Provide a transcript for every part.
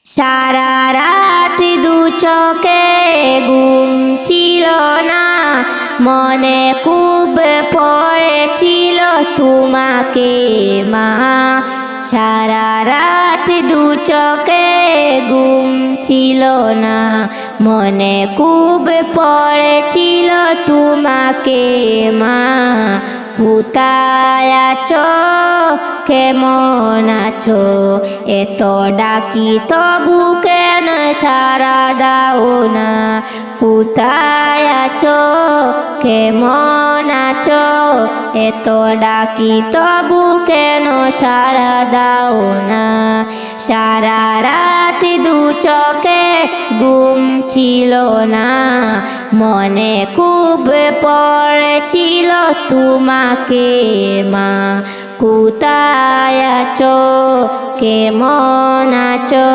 সারা রাত দু চোখে ঘুম ছিল না, মনে খুব পড়েছিল তোমাকে মা। সারা রাত দু চোখে ঘুম ছিল না, মনে খুব পড়েছিল তোমাকে মা। কোথায় আছো, কেমন আছো, এত ডাকি তবু কেন সাড়া দাও না। কোথায় আছো, কেমন আছো, এত ডাকি তবু কেন সাড়া দাও না। সারা রাত দু চোখে ঘুম ছিল না, মনে খুব পড়েছিল তোমাকে মা। কোথায় আছো, কেমন আছো,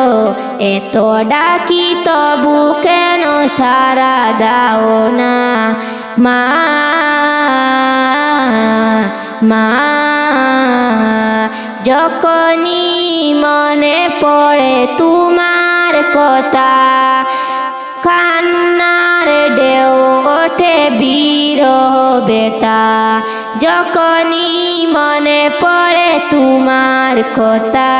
এত ডাকি তবু কেন সাড়া দাও না মা। মা যখনই মনে পড়ে তোমার কথা, কান্নার ঢেউ ওঠে বিরহ বেতা। যখনই মনে পড়ে তোমার কথা,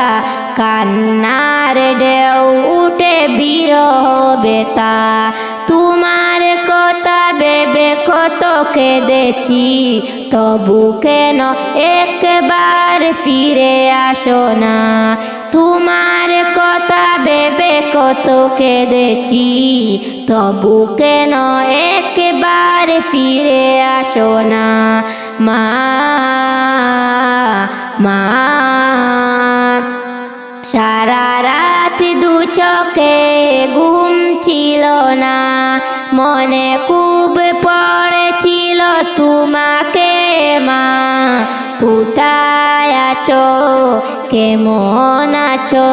কান্নার ঢেউ উঠে বিরহ বেতা। তোমার কথা ভেবে কত কেঁদেছি, তবু কেন একবার ফিরে আসো না। তোমার কথা ভেবে কত কেঁদেছি, তবু কেন একবার ফিরে আসো না মা। মা সারা রাত দু চোখে ঘুম ছিল না, মনে খুব পড়েছিল তোমাকে মা। কোথায় আছো, কেমন আছো,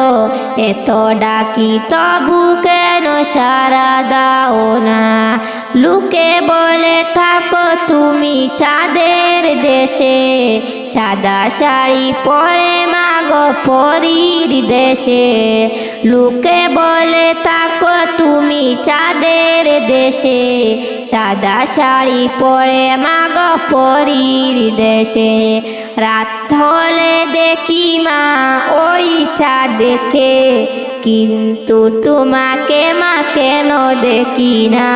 এত ডাকি তবু কেন সাড়া দাও না। লোকে বলে থাকো তুমি চাঁদের দেশে, সাদা শাড়ি পরে মাগো পরীর দেশে। লোকে বলে থাকো তুমি চাঁদের দেশে, সাদা শাড়ি পরে মাগো পরীর দেশে। রাত হলে দেখি মা ওই চাঁদকে, কিন্তু তোমাকে মা কেন দেখি না।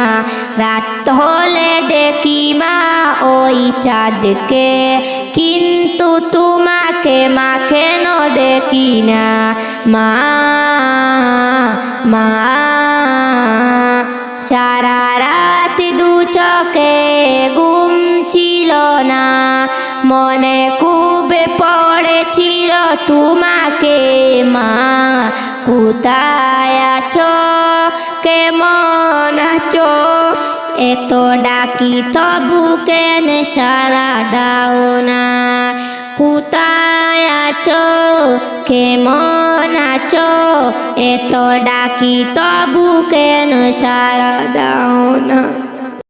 রাত হলে দেখি মা ওই চাঁদকে, কিন্তু তোমাকে মা কেন দেখি না মা। মা সারা রাত দু চোখে ঘুম ছিল না, মনে খুব পড়েছিল তোমাকে মা। কোথায় আছো, কেমন আছো, এত ডাকি তবু কেন সাড়া দাও না। কোথায় আছো, কেমন আছো, এত ডাকি তবু কেন সাড়া দাও না।